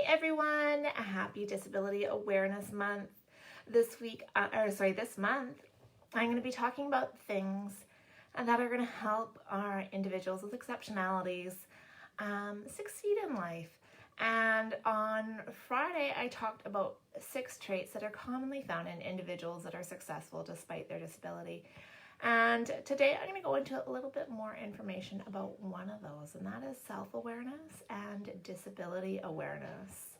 everyone, happy Disability Awareness Month. This month, I'm going to be talking about things that are going to help our individuals with exceptionalities succeed in life. And on Friday, I talked about 6 traits that are commonly found in individuals that are successful despite their disability. And today I'm going to go into a little bit more information about one of those, and that is self-awareness and disability awareness.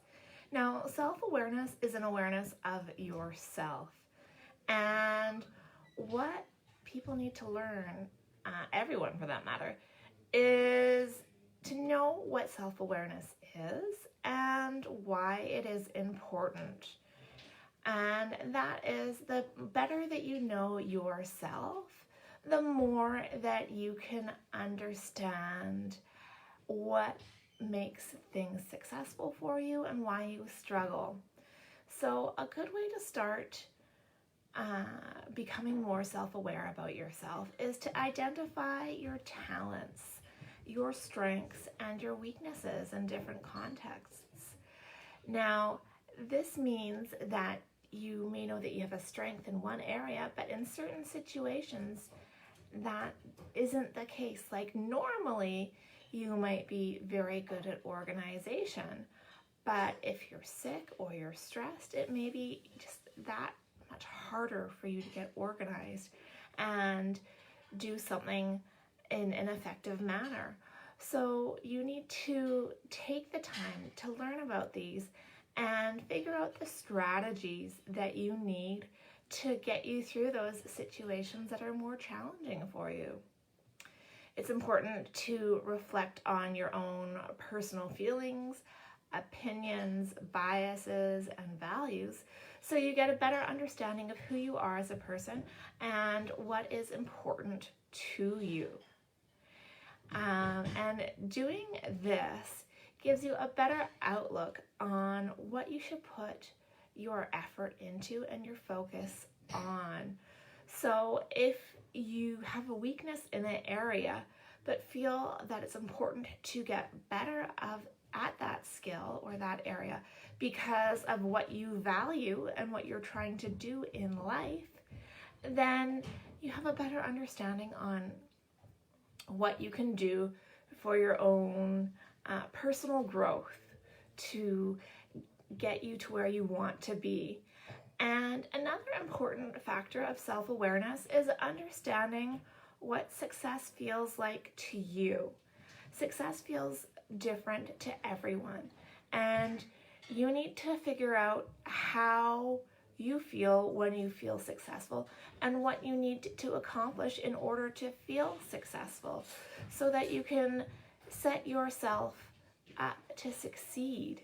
Now, self-awareness is an awareness of yourself. And what people need to learn, everyone for that matter, is to know what self-awareness is and why it is important. And that is, the better that you know yourself, the more that you can understand what makes things successful for you and why you struggle. So a good way to start becoming more self-aware about yourself is to identify your talents, your strengths, and your weaknesses in different contexts. Now, this means that you may know that you have a strength in one area, but in certain situations that isn't the case. Like normally you might be very good at organization, but if you're sick or you're stressed, it may be just that much harder for you to get organized and do something in an effective manner. So you need to take the time to learn about these and figure out the strategies that you need to get you through those situations that are more challenging for you. It's important to reflect on your own personal feelings, opinions, biases, and values so you get a better understanding of who you are as a person and what is important to you. And doing this gives you a better outlook on what you should put your effort into and your focus on. So if you have a weakness in an area but feel that it's important to get better at that skill or that area because of what you value and what you're trying to do in life, then you have a better understanding on what you can do for your own personal growth to get you to where you want to be. And another important factor of self-awareness is understanding what success feels like to you. Success feels different to everyone, and you need to figure out how you feel when you feel successful and what you need to accomplish in order to feel successful so that you can set yourself up to succeed.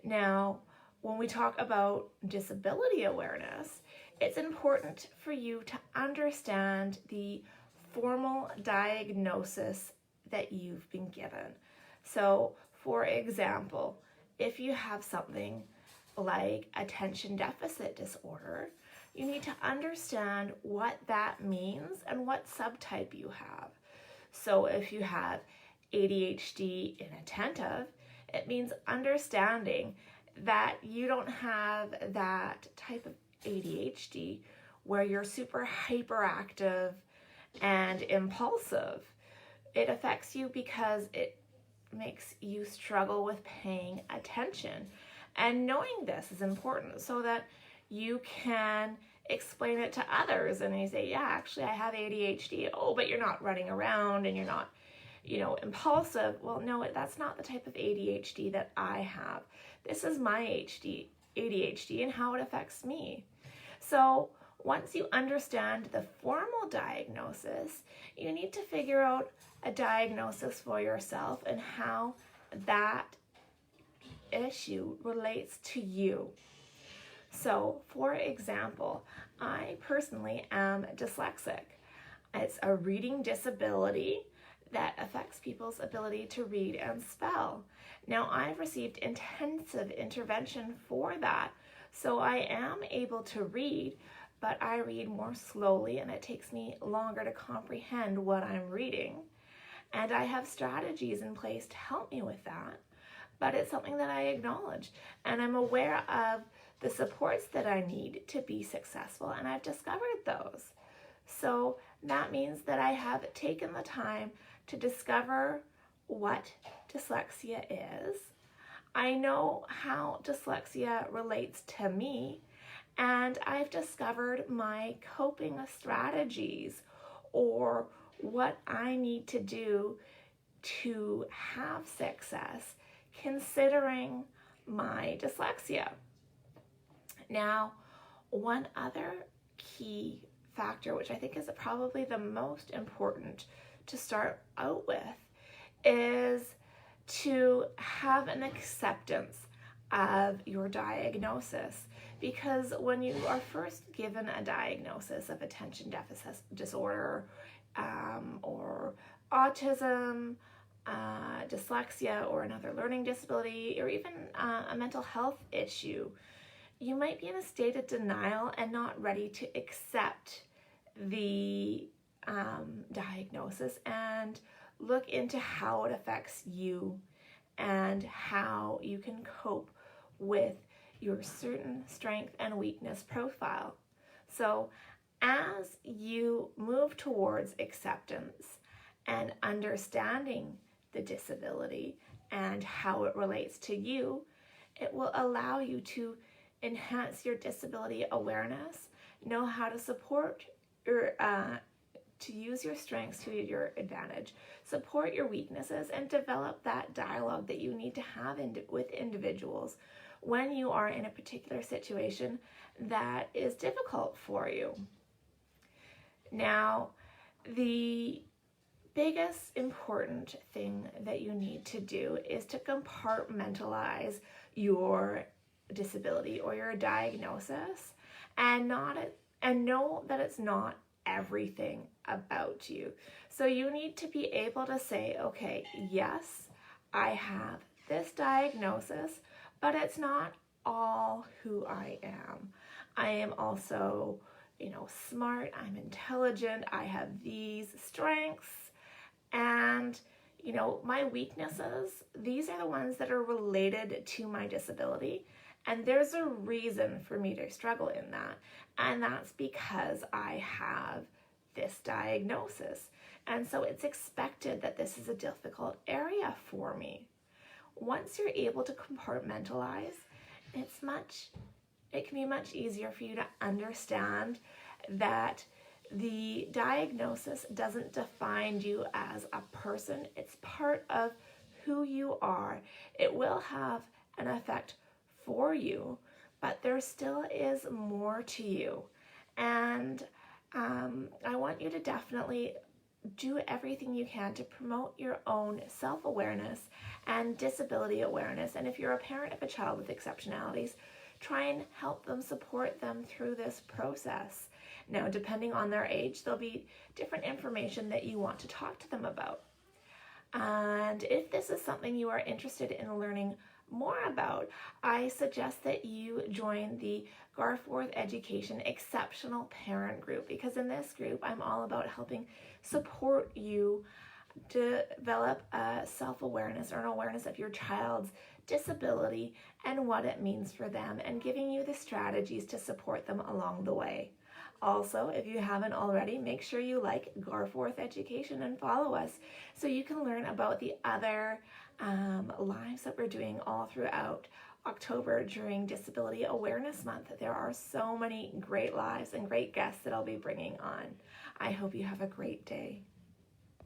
Now, when we talk about disability awareness, it's important for you to understand the formal diagnosis that you've been given. So, for example, if you have something like attention deficit disorder, you need to understand what that means and what subtype you have. So if you have ADHD inattentive, it means understanding that you don't have that type of ADHD where you're super hyperactive and impulsive. It affects you because it makes you struggle with paying attention. And knowing this is important so that you can explain it to others and you say, yeah, actually I have ADHD. Oh, but you're not running around and you're not, impulsive. Well, no, that's not the type of ADHD that I have. This is my ADHD and how it affects me. So once you understand the formal diagnosis, you need to figure out a diagnosis for yourself and how that issue relates to you. So, for example, I personally am dyslexic. It's a reading disability that affects people's ability to read and spell. Now, I've received intensive intervention for that, so I am able to read, but I read more slowly and it takes me longer to comprehend what I'm reading. And I have strategies in place to help me with that. but it's something that I acknowledge, and I'm aware of the supports that I need to be successful, and I've discovered those. So that means that I have taken the time to discover what dyslexia is. I know how dyslexia relates to me, and I've discovered my coping strategies, or what I need to do to have success considering my dyslexia. Now, one other key factor, which I think is probably the most important to start out with, is to have an acceptance of your diagnosis. Because when you are first given a diagnosis of attention deficit disorder, or autism, dyslexia, or another learning disability, or even a mental health issue, you might be in a state of denial and not ready to accept the diagnosis and look into how it affects you and how you can cope with your certain strength and weakness profile. So as you move towards acceptance and understanding the disability and how it relates to you, it will allow you to enhance your disability awareness, know how to support your to use your strengths to your advantage, support your weaknesses, and develop that dialogue that you need to have with individuals when you are in a particular situation that is difficult for you. Now, the biggest important thing that you need to do is to compartmentalize your disability or your diagnosis, and know that it's not everything about you. So you need to be able to say, okay, yes, I have this diagnosis, but it's not all who I am. I am also, smart, I'm intelligent, I have these strengths, and my weaknesses, these are the ones that are related to my disability, and there's a reason for me to struggle in that, and that's because I have this diagnosis, and so it's expected that this is a difficult area for me. Once you're able to compartmentalize, it can be much easier for you to understand that the diagnosis doesn't define you as a person. It's part of who you are. It will have an effect for you, but there still is more to you. And I want you to definitely do everything you can to promote your own self-awareness and disability awareness. And if you're a parent of a child with exceptionalities, try and help them, support them through this process. Now, depending on their age, there'll be different information that you want to talk to them about. And if this is something you are interested in learning more about, I suggest that you join the Garforth Education Exceptional Parent Group, because in this group, I'm all about helping support you develop a self-awareness or an awareness of your child's disability and what it means for them, and giving you the strategies to support them along the way. Also, if you haven't already, make sure you like Garforth Education and follow us so you can learn about the other lives that we're doing all throughout October during Disability Awareness Month. There are so many great lives and great guests that I'll be bringing on. I hope you have a great day.